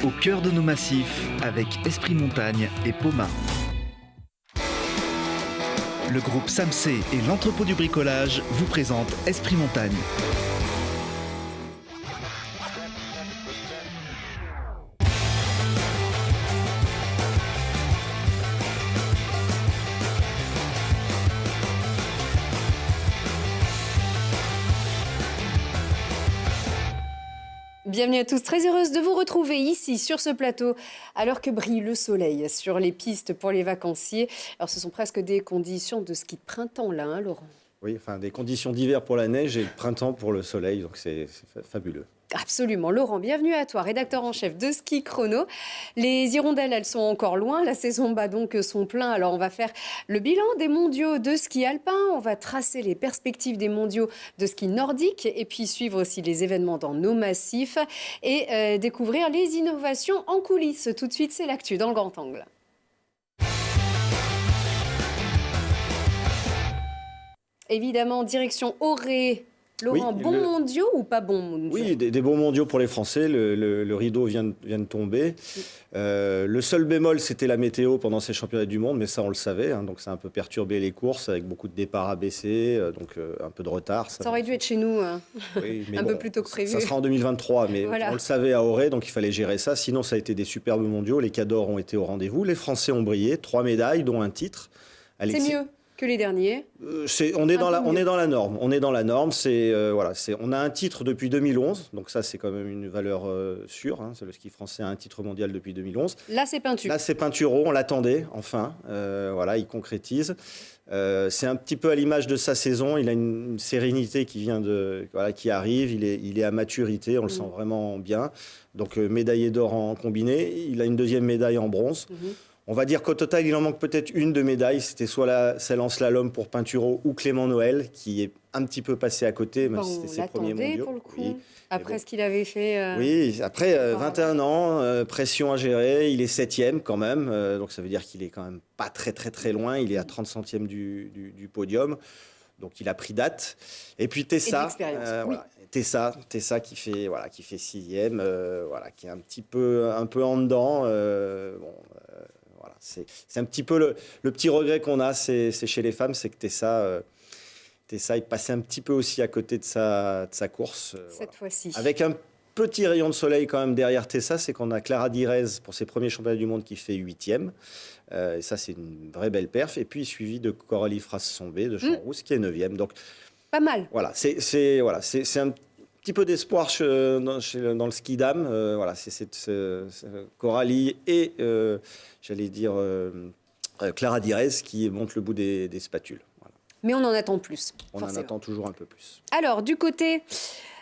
au cœur de nos massifs avec Esprit Montagne et Poma. Le groupe Samsé et l'entrepôt du bricolage vous présentent Esprit Montagne. Bienvenue à tous, très heureuse de vous retrouver ici sur ce plateau alors que brille le soleil sur les pistes pour les vacanciers. Alors ce sont presque des conditions de ski de printemps là, hein, Laurent? Oui, enfin des conditions d'hiver pour la neige et de printemps pour le soleil, donc c'est fabuleux. Absolument. Laurent, bienvenue à toi, rédacteur en chef de Ski Chrono. Les hirondelles, elles sont encore loin. La saison bat donc son plein. Alors, on va faire le bilan des mondiaux de ski alpin. On va tracer les perspectives des mondiaux de ski nordique et puis suivre aussi les événements dans nos massifs et découvrir les innovations en coulisses. Tout de suite, c'est l'actu dans le grand angle. Évidemment, direction Auray. Laurent, Oui, bons mondiaux ou pas bons mondiaux? Oui, des bons mondiaux pour les Français. Le rideau vient de tomber. Le seul bémol, c'était la météo pendant ces championnats du monde, mais ça, on le savait. Hein, donc, ça a un peu perturbé les courses avec beaucoup de départs abaissés, donc un peu de retard. Ça aurait dû être chez nous oui, un peu plus tôt que prévu. Ça sera en 2023, mais voilà. On le savait à Auray, donc il fallait gérer ça. Sinon, ça a été des superbes mondiaux. Les cadors ont été au rendez-vous. Les Français ont brillé. 3 médailles, dont un titre. C'est mieux que les derniers. On est dans la norme. On est dans la norme. On a un titre depuis 2011, donc ça c'est quand même une valeur sûre. Hein. Le ski français a un titre mondial depuis 2011. Là c'est Pinturo. Là c'est Pinturo. On l'attendait enfin. Il concrétise. C'est un petit peu à l'image de sa saison. Il a une sérénité qui arrive. Il est à maturité. On le sent vraiment bien. Donc médaillé d'or en combiné. Il a une deuxième médaille en bronze. On va dire qu'au total, il en manque peut-être une de médaille. C'était soit celle en slalom pour Pinturo ou Clément Noël, qui est un petit peu passé à côté, même si c'était ses premiers mondiaux. Pour le coup. Oui. Après ce qu'il avait fait. Oui, après 21 ans, pression à gérer. Il est 7e quand même. Donc ça veut dire qu'il est quand même pas très très très loin. Il est à 30 centièmes du podium. Donc il a pris date. Et puis Tessa. Tessa qui fait 6e, qui est un peu en dedans. C'est un petit peu le petit regret qu'on a, c'est chez les femmes, c'est que Tessa est passée un petit peu aussi à côté de sa course. Cette fois-ci. Avec un petit rayon de soleil quand même derrière Tessa, c'est qu'on a Clara Direz pour ses premiers championnats du monde qui fait 8e. Et ça, c'est une vraie belle perf. Et puis suivi de Coralie Frasse-Sombé de Champs-Rousse qui est 9e. Donc, pas mal. C'est un petit peu d'espoir dans le ski dame. C'est Coralie et Clara Direz qui montent le bout des spatules. Voilà. Mais on en attend plus. On en attend toujours un peu plus. Alors, du côté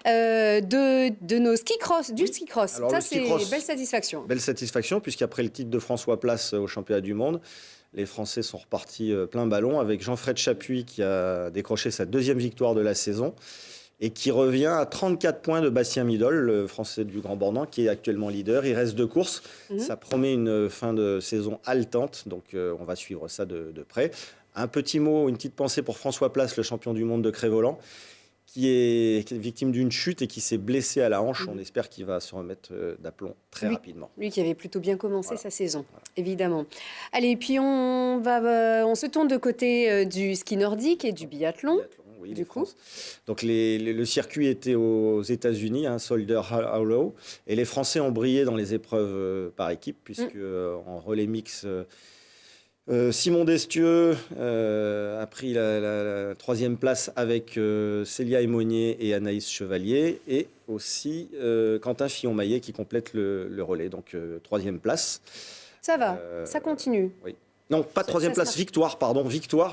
de nos ski cross, ski cross, alors, ça c'est belle satisfaction. Belle satisfaction, puisqu'après le titre de François Place au championnat du monde, les Français sont repartis plein ballon avec Jean-Fred Chapuis qui a décroché sa 2e victoire de la saison et qui revient à 34 points de Bastien Midol, le Français du Grand Bornand, qui est actuellement leader. Il reste 2 courses. Ça promet une fin de saison haletante, donc on va suivre ça de près. Un petit mot, une petite pensée pour François Place, le champion du monde de Cré-Volant, qui est victime d'une chute et qui s'est blessé à la hanche. On espère qu'il va se remettre d'aplomb très rapidement. Lui qui avait plutôt bien commencé sa saison, évidemment. Allez, puis on se tourne de côté du ski nordique et du biathlon. Oui, du coup. Donc le circuit était aux États-Unis, Soldier Hollow, et les Français ont brillé dans les épreuves par équipe, puisque en relais mix, Simon Destieux a pris la 3e place avec Célia Aymonier et Anaïs Chevalier, et aussi Quentin Fillon-Maillet qui complète le relais, donc 3e place. Ça va, ça continue. Oui. Non, pas 3e place, victoire,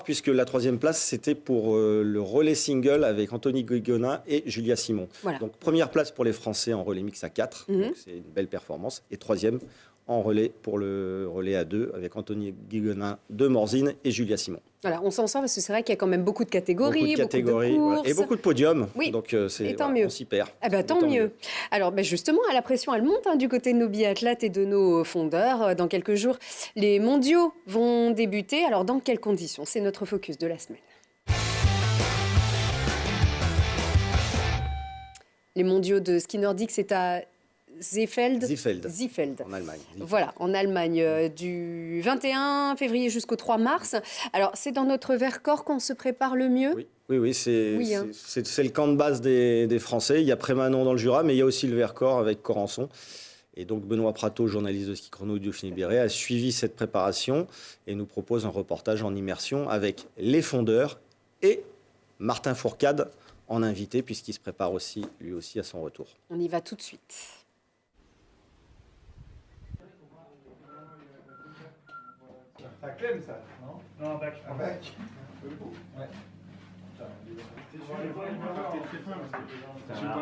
puisque la 3e place, c'était pour le relais single avec Anthony Guigonin et Julia Simon. Voilà. Donc, première place pour les Français en relais mix à 4, donc c'est une belle performance. Et 3e en relais pour le relais à 2 avec Anthony Guigonin de Morzine et Julia Simon. Voilà, on s'en sort parce que c'est vrai qu'il y a quand même beaucoup de catégories, beaucoup de courses. Voilà. Et beaucoup de podiums. Oui, donc on s'y perd. Tant mieux. Alors justement, la pression, elle monte du côté de nos biathlètes et de nos fondeurs. Dans quelques jours, les mondiaux vont débuter. Alors dans quelles conditions? C'est notre focus de la semaine. Les mondiaux de ski nordique, c'est à Ziefeld. En Allemagne. Voilà, en Allemagne, du 21 février jusqu'au 3 mars. Alors, c'est dans notre Vercors qu'on se prépare le mieux? Oui, c'est le camp de base des Français. Il y a Prémanon dans le Jura, mais il y a aussi le Vercors avec Corançon. Et donc Benoît Prato, journaliste de Ski Chrono du Dauphiné Libéré, a suivi cette préparation et nous propose un reportage en immersion avec les fondeurs et Martin Fourcade en invité, puisqu'il se prépare aussi, lui aussi, à son retour. On y va tout de suite. Ça clème ça, non? Non, un bac. Un bac. Ouais. J'ai pas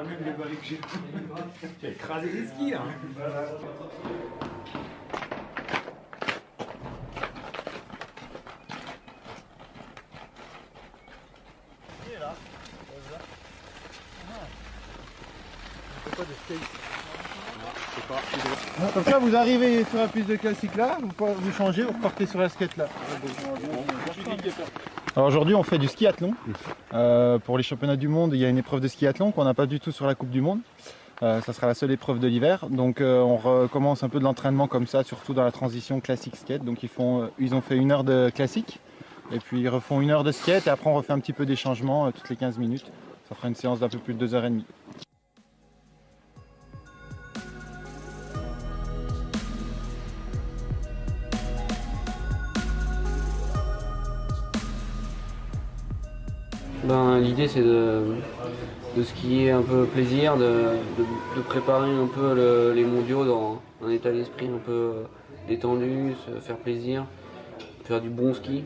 même les balais que j'ai. J'ai écrasé les skis, hein. Il est là. Comme ça, vous arrivez sur la piste de classique là, vous changez, vous repartez sur la skate là. Alors aujourd'hui, on fait du skiathlon. Pour les championnats du monde, il y a une épreuve de skiathlon qu'on n'a pas du tout sur la Coupe du Monde. Ça sera la seule épreuve de l'hiver. Donc on recommence un peu de l'entraînement comme ça, surtout dans la transition classique skate. Donc ils ont fait 1 heure de classique et puis ils refont 1 heure de skate et après on refait un petit peu des changements toutes les 15 minutes. Ça fera une séance d'un peu plus de 2h30. L'idée c'est de skier un peu plaisir, de préparer un peu les mondiaux dans un état d'esprit un peu détendu, se faire plaisir, faire du bon ski.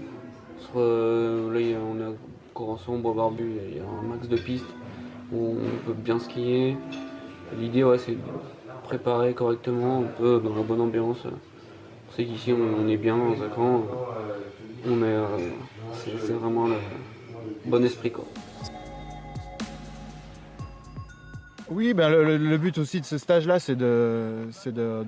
Là on a Corançon, Bois-Barbu, il y a un max de pistes où on peut bien skier. L'idée c'est de préparer correctement, un peu dans la bonne ambiance. On sait qu'ici on est bien dans un camp, c'est vraiment le bon esprit quoi. Oui, le but aussi de ce stage-là, c'est de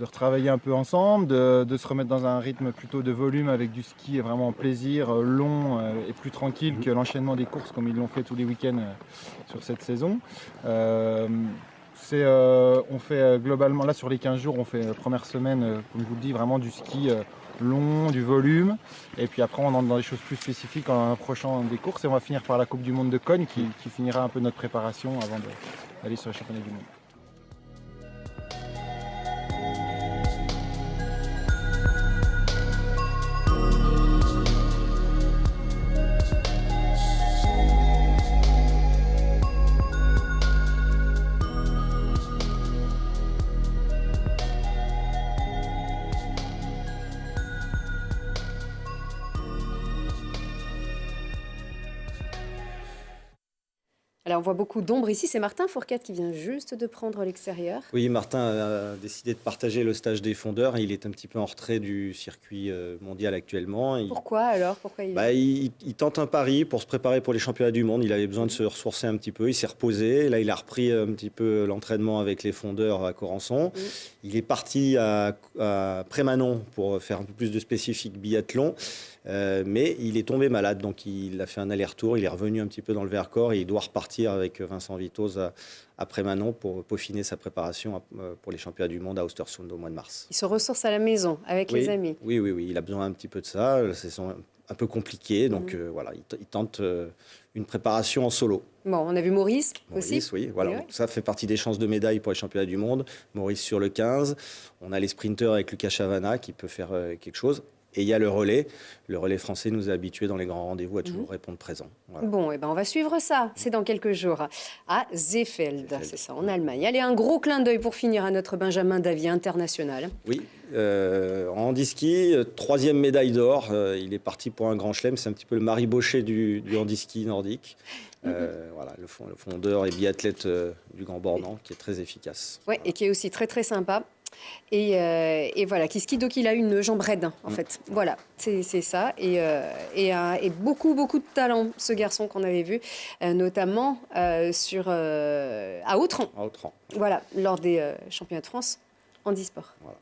retravailler un peu ensemble, de se remettre dans un rythme plutôt de volume avec du ski vraiment en plaisir, long et plus tranquille que l'enchaînement des courses comme ils l'ont fait tous les week-ends sur cette saison. On fait globalement, là sur les 15 jours, on fait la première semaine, comme je vous le dis, vraiment du ski long, du volume, et puis après on entre dans des choses plus spécifiques en approchant des courses et on va finir par la Coupe du Monde de Cognes qui finira un peu notre préparation avant d'aller sur les championnats du monde. Alors, on voit beaucoup d'ombre ici. C'est Martin Fourcade qui vient juste de prendre l'extérieur. Oui, Martin a décidé de partager le stage des fondeurs. Il est un petit peu en retrait du circuit mondial actuellement. Pourquoi alors? Pourquoi il tente un pari pour se préparer pour les championnats du monde. Il avait besoin de se ressourcer un petit peu. Il s'est reposé. Là, il a repris un petit peu l'entraînement avec les fondeurs à Corançon. Il est parti à Prémanon pour faire un peu plus de spécifique biathlon. Mais il est tombé malade, donc il a fait un aller-retour, il est revenu un petit peu dans le Vercors et il doit repartir avec Vincent Vitoz à Prémanon pour peaufiner sa préparation pour les championnats du monde à Östersund au mois de mars. Il se ressource à la maison avec les amis. Oui, il a besoin un petit peu de ça, c'est un peu compliqué, donc voilà, il tente une préparation en solo. Bon, on a vu Maurice aussi. Oui, voilà. Oui. Ça fait partie des chances de médaille pour les championnats du monde. Maurice sur le 15, on a les sprinteurs avec Lucas Chavana qui peut faire quelque chose. Et il y a le relais. Le relais français nous a habitués dans les grands rendez-vous à toujours répondre présent. Voilà. Bon, on va suivre ça. C'est dans quelques jours à Seefeld, c'est ça, en Allemagne. Allez, un gros clin d'œil pour finir à notre Benjamin Davy international. Oui, en handiski, 3e médaille d'or. Il est parti pour un grand chelem. C'est un petit peu le Marie Bochet du handiski nordique. Voilà, le fondeur et biathlète du Grand Bornand qui est très efficace. Oui, et qui est aussi très très sympa. Et voilà, qui skie, donc il a une jambe raide en fait. Voilà, c'est ça. Et beaucoup de talent, ce garçon qu'on avait vu, notamment à Autran. À Autran. Voilà, lors des championnats de France handisport. Voilà.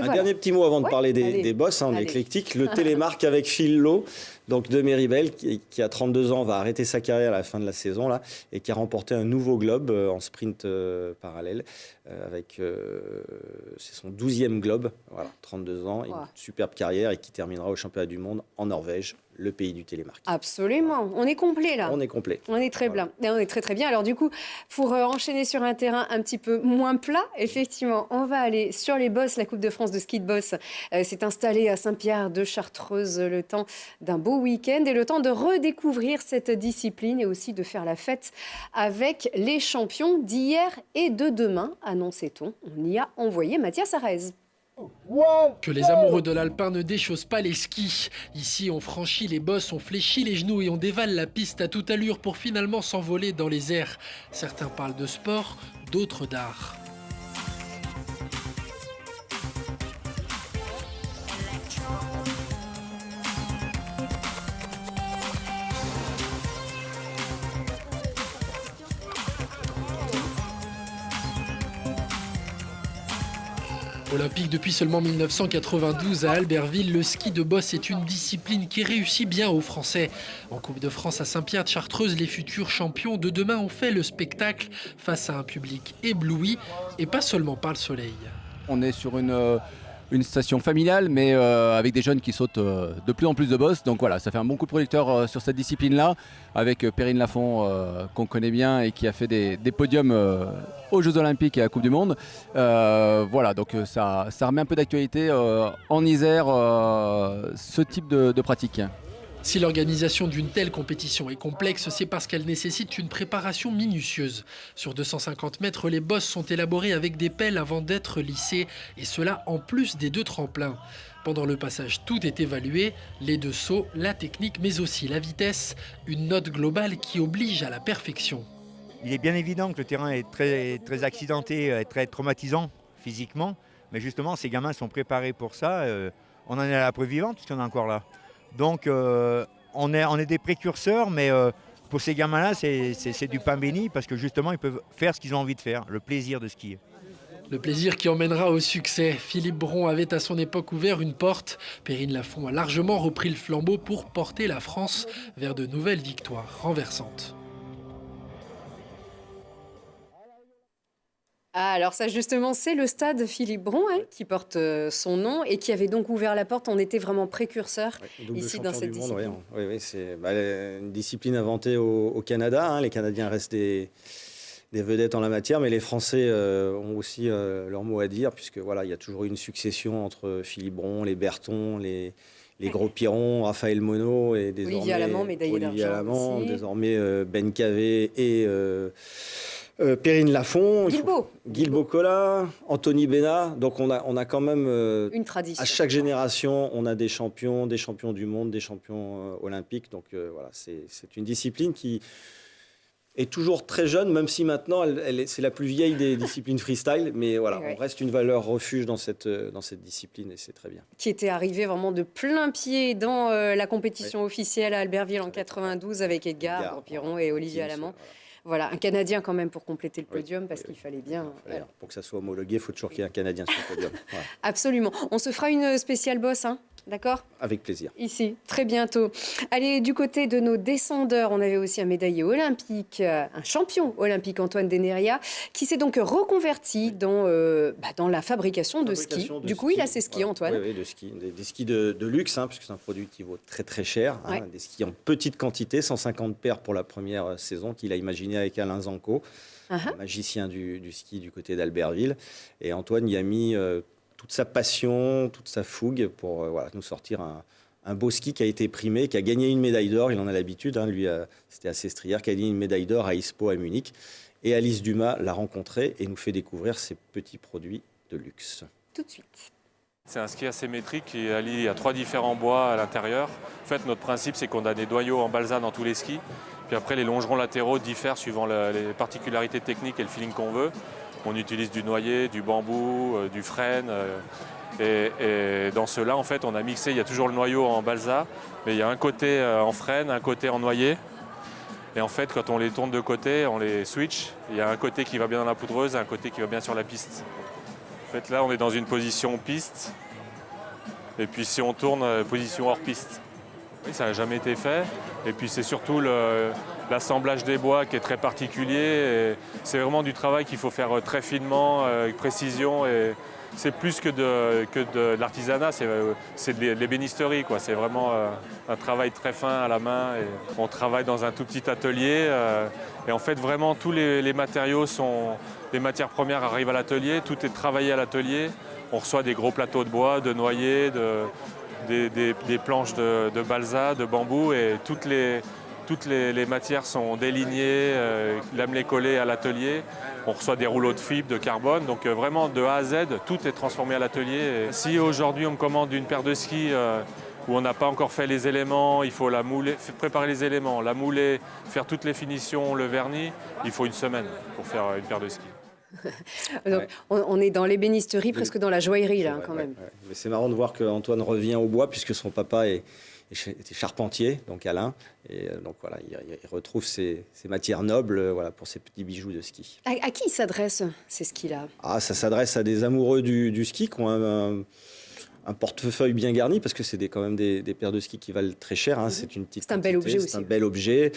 Un Voilà. dernier petit mot avant de Ouais, parler allez. des boss, hein, on est Allez. éclectique. Le télémarque avec Phil Lowe, donc de Méribel, qui a 32 ans, va arrêter sa carrière à la fin de la saison là, et qui a remporté un nouveau globe en sprint parallèle. C'est son 12e globe, voilà, 32 ans, une Wow. superbe carrière et qui terminera au championnat du monde en Norvège, le pays du télémarque. Absolument. On est complet là. On est complet. On est très Voilà. bien. Et on est très très bien. Alors du coup, pour enchaîner sur un terrain un petit peu moins plat, effectivement, on va aller sur les bosses. La Coupe de France de ski de boss s'est installée à Saint-Pierre de Chartreuse le temps d'un beau week-end et le temps de redécouvrir cette discipline et aussi de faire la fête avec les champions d'hier et de demain, annonçait-on. On y a envoyé Mathias Arez. Que les amoureux de l'alpin ne déchaussent pas les skis. Ici, on franchit les bosses, on fléchit les genoux et on dévale la piste à toute allure pour finalement s'envoler dans les airs. Certains parlent de sport, d'autres d'art. Olympique depuis seulement 1992 à Albertville, le ski de boss est une discipline qui réussit bien aux Français. En Coupe de France à Saint-Pierre de Chartreuse, les futurs champions de demain ont fait le spectacle face à un public ébloui et pas seulement par le soleil. On est sur une station familiale, mais avec des jeunes qui sautent de plus en plus de bosses. Donc voilà, ça fait un bon coup de projecteur sur cette discipline-là, avec Perrine Lafont, qu'on connaît bien et qui a fait des podiums aux Jeux Olympiques et à la Coupe du Monde. Voilà, donc ça remet un peu d'actualité en Isère, ce type de pratique. Si l'organisation d'une telle compétition est complexe, c'est parce qu'elle nécessite une préparation minutieuse. Sur 250 mètres, les bosses sont élaborées avec des pelles avant d'être lissées, et cela en plus des 2 tremplins. Pendant le passage, tout est évalué, les 2 sauts, la technique, mais aussi la vitesse, une note globale qui oblige à la perfection. Il est bien évident que le terrain est très accidenté, très traumatisant physiquement, mais justement, ces gamins sont préparés pour ça. On en est à la preuve vivante puisqu'on est encore là. Donc on est des précurseurs, mais pour ces gamins-là, c'est du pain béni parce que justement, ils peuvent faire ce qu'ils ont envie de faire, le plaisir de skier. Le plaisir qui emmènera au succès. Philippe Bron avait à son époque ouvert une porte. Perrine Lafont a largement repris le flambeau pour porter la France vers de nouvelles victoires renversantes. Ah, alors ça justement, c'est le stade Philippe Bron qui porte son nom et qui avait donc ouvert la porte. On était vraiment précurseurs Double ici champion dans cette du monde, discipline. oui, c'est une discipline inventée au Canada. Hein. Les Canadiens restent des vedettes en la matière, mais les Français ont aussi leur mot à dire, puisque voilà, il y a toujours eu une succession entre Philippe Bron, les Berton, les gros Pirons, Raphaël Monod et désormais Olivier Alamand, médaillé Olivier d'argent Alamand, aussi. désormais Ben Cavé et Perrine Lafont, Guilbault Collat, Anthony Bénat. Donc on a quand même Une tradition. à chaque génération, on a des champions du monde, des champions olympiques. Donc voilà, c'est une discipline qui est toujours très jeune, même si maintenant c'est la plus vieille des disciplines freestyle. Mais voilà, Ouais. on reste une valeur refuge dans cette discipline et c'est très bien. Qui était arrivé vraiment de plein pied dans la compétition officielle à Albertville en 92 avec Edgar Gros-Piron et Olivier Alamand. Voilà, un Canadien quand même pour compléter le podium parce qu'il fallait bien. Voilà. Pour que ça soit homologué, il faut toujours qu'il y ait un Canadien sur le podium. Voilà. Absolument. On se fera une spéciale bosse, hein, d'accord ? Avec plaisir. Ici, très bientôt. Allez, du côté de nos descendeurs, on avait aussi un médaillé olympique, un champion olympique, Antoine Deneria, qui s'est donc reconverti dans la fabrication de skis. Du coup, il a ses skis, Antoine. Oui, de skis. Des skis de luxe, hein, puisque c'est un produit qui vaut très très cher. Hein, Ouais. des skis en petite quantité, 150 paires pour la première saison qu'il a imaginé avec Alain Zanco, un magicien du ski du côté d'Albertville. Et Antoine y a mis toute sa passion, toute sa fougue pour nous sortir un beau ski qui a été primé, qui a gagné une médaille d'or. Il en a l'habitude, hein, lui, c'était assez strière, qui a gagné une médaille d'or à ISPO à Munich. Et Alice Dumas l'a rencontré et nous fait découvrir ses petits produits de luxe. Tout de suite. C'est un ski asymétrique qui allie à 3 différents bois à l'intérieur. En fait, notre principe, c'est qu'on a des noyaux en balsa dans tous les skis. Puis après, les longerons latéraux diffèrent suivant les particularités techniques et le feeling qu'on veut. On utilise du noyer, du bambou, du frêne. Et dans ceux-là, en fait, on a mixé, il y a toujours le noyau en balsa, mais il y a un côté en frêne, un côté en noyer. Et en fait, quand on les tourne de côté, on les switch. Il y a un côté qui va bien dans la poudreuse et un côté qui va bien sur la piste. En fait, là, on est dans une position piste. Et puis, si on tourne, position hors piste. Oui, ça n'a jamais été fait. Et puis, c'est surtout l'assemblage des bois qui est très particulier. C'est vraiment du travail qu'il faut faire très finement, avec précision. Et c'est plus que de l'artisanat, c'est de l'ébénisterie, quoi. C'est vraiment un travail très fin à la main. Et on travaille dans un tout petit atelier. Et en fait, vraiment, tous les matériaux les matières premières arrivent à l'atelier. Tout est travaillé à l'atelier. On reçoit des gros plateaux de bois, de noyer, des planches de balsa, de bambou. Et toutes les matières sont délignées, lamelées collées à l'atelier. On reçoit des rouleaux de fibres, de carbone. Donc vraiment, de A à Z, tout est transformé à l'atelier. Si aujourd'hui, on me commande une paire de skis où on n'a pas encore fait les éléments, il faut la mouler, préparer les éléments, la mouler, faire toutes les finitions, le vernis, il faut une semaine pour faire une paire de skis. Donc, on est dans l'ébénisterie, presque dans la joaillerie, là, quand même. Ouais. Mais c'est marrant de voir qu'Antoine revient au bois, puisque son papa était charpentier, donc Alain. Et donc voilà, il retrouve ses matières nobles pour ses petits bijoux de ski. À qui s'adressent ces skis-là? Ça s'adresse à des amoureux du ski qui ont un portefeuille bien garni, parce que c'est quand même des paires de skis qui valent très cher. Hein. C'est un bel objet aussi. C'est un bel objet.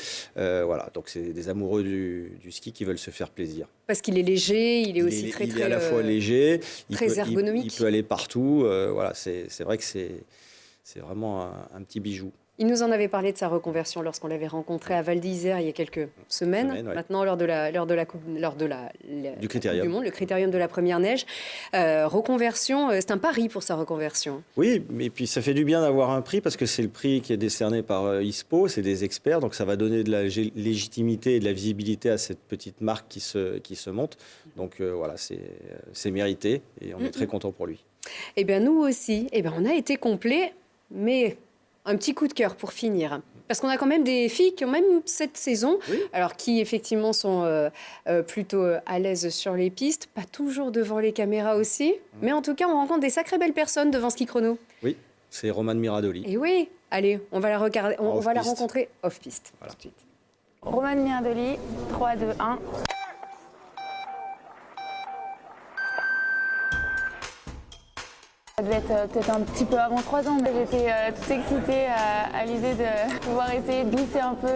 Donc c'est des amoureux du ski qui veulent se faire plaisir. Parce qu'il est léger, il est aussi très à la fois léger, très ergonomique. Il peut aller partout. C'est vrai que c'est vraiment un petit bijou. Il nous en avait parlé de sa reconversion lorsqu'on l'avait rencontré à Val d'Isère il y a quelques semaines. Ouais. Maintenant, lors de la Coupe du Critérium. Du Monde, le Critérium de la première neige. Reconversion, c'est un pari pour sa reconversion. Oui, mais puis ça fait du bien d'avoir un prix, parce que c'est le prix qui est décerné par ISPO, c'est des experts, donc ça va donner de la légitimité et de la visibilité à cette petite marque qui se monte. Donc c'est mérité et on est très content pour lui. Eh bien, nous aussi, on a été complet, mais un petit coup de cœur pour finir. Parce qu'on a quand même des filles qui ont même cette saison, alors qui effectivement sont plutôt à l'aise sur les pistes, pas toujours devant les caméras aussi, mais en tout cas on rencontre des sacrées belles personnes devant Ski Chrono. Oui, c'est Romane Miradoli. Et oui, allez, on va la regarder, on va la rencontrer off-piste tout de suite. Romane Miradoli, 3, 2, 1. Ça devait être peut-être un petit peu avant 3 ans. J'étais toute excitée à l'idée de pouvoir essayer de glisser un peu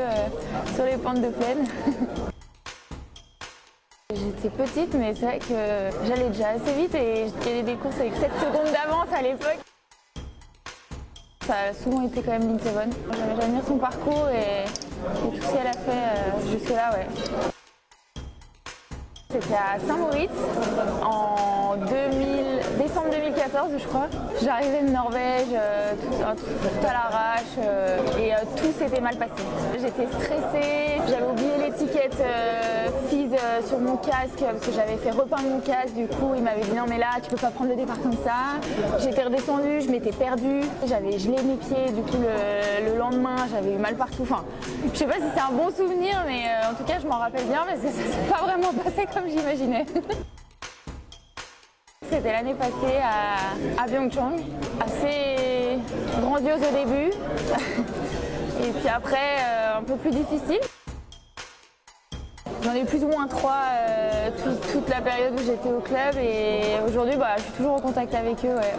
sur les pentes de plaine. J'étais petite, mais c'est vrai que j'allais déjà assez vite et je gagnais des courses avec 7 secondes d'avance à l'époque. Ça a souvent été quand même Lindsey Vonn. J'admire son parcours et tout ce qu'elle a fait jusque-là. Ouais. C'était à Saint-Moritz en décembre 2014, je crois. J'arrivais de Norvège, tout à l'arrache et tout s'était mal passé. J'étais stressée, j'avais oublié l'étiquette FIS sur mon casque parce que j'avais fait repeindre mon casque. Du coup, il m'avait dit non mais là, tu peux pas prendre le départ comme ça. J'étais redescendue, je m'étais perdue, j'avais gelé mes pieds. Du coup, le lendemain, j'avais eu mal partout. Enfin, je sais pas si c'est un bon souvenir, mais en tout cas, je m'en rappelle bien parce que ça s'est pas vraiment passé comme j'imaginais. C'était l'année passée à Pyeongchang, assez grandiose au début, et puis après un peu plus difficile. J'en ai plus ou moins 3 toute la période où j'étais au club, et aujourd'hui je suis toujours en contact avec eux. Ouais.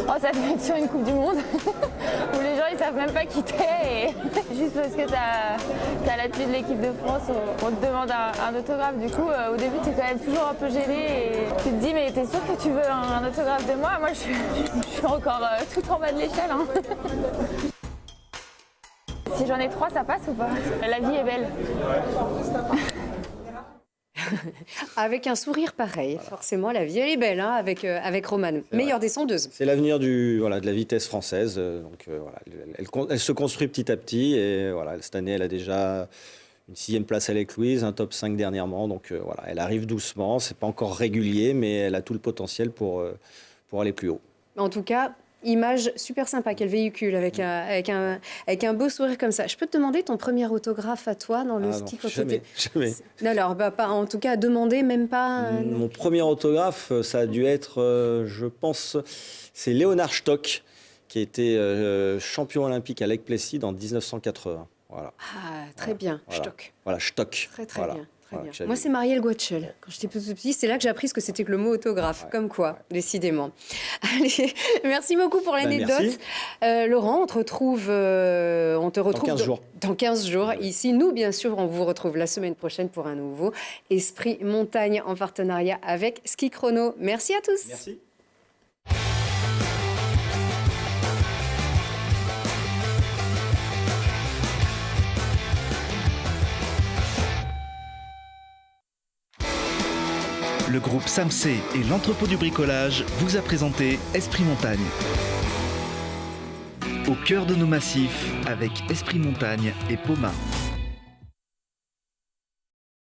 Oh, ça devait être sur une Coupe du Monde où les gens ils savent même pas qui t'es et juste parce que t'as la tenue de l'équipe de France, on te demande un autographe. Du coup, au début, t'es quand même toujours un peu gêné et tu te dis mais t'es sûr que tu veux un autographe de moi? Moi, je suis encore tout en bas de l'échelle. Hein. Si j'en ai 3, ça passe ou pas? La vie est belle. Avec un sourire pareil, forcément, la vie elle est belle, hein, avec Romane, meilleure descendeuse. C'est l'avenir de la vitesse française. Elle se construit petit à petit. Et cette année, elle a déjà une 6e place à l'Écluise, un top 5 dernièrement. Donc elle arrive doucement. C'est pas encore régulier, mais elle a tout le potentiel pour aller plus haut. En tout cas, image super sympa qu'elle véhicule avec un beau sourire comme ça. Je peux te demander ton premier autographe à toi dans le ski? Jamais. Non, alors, pas, en tout cas, demander, même pas... Mon premier autographe, ça a dû être, je pense, c'est Léonard Stock, qui était champion olympique à Lake Placid en 1980. Voilà. Ah, très bien, Stock. Voilà, Stock. Très bien. Très bien. Chalet. Moi, c'est Marielle Guatchel. Quand j'étais petit, c'est là que j'ai appris ce que c'était que le mot autographe. Comme quoi, décidément. Allez, merci beaucoup pour l'anecdote. Laurent, on te retrouve Dans 15 jours. Dans 15 jours. Ici, nous, bien sûr, on vous retrouve la semaine prochaine pour un nouveau Esprit Montagne en partenariat avec Ski Chrono. Merci à tous. Merci. Le groupe Samsé et l'entrepôt du bricolage vous a présenté Esprit Montagne. Au cœur de nos massifs avec Esprit Montagne et Poma.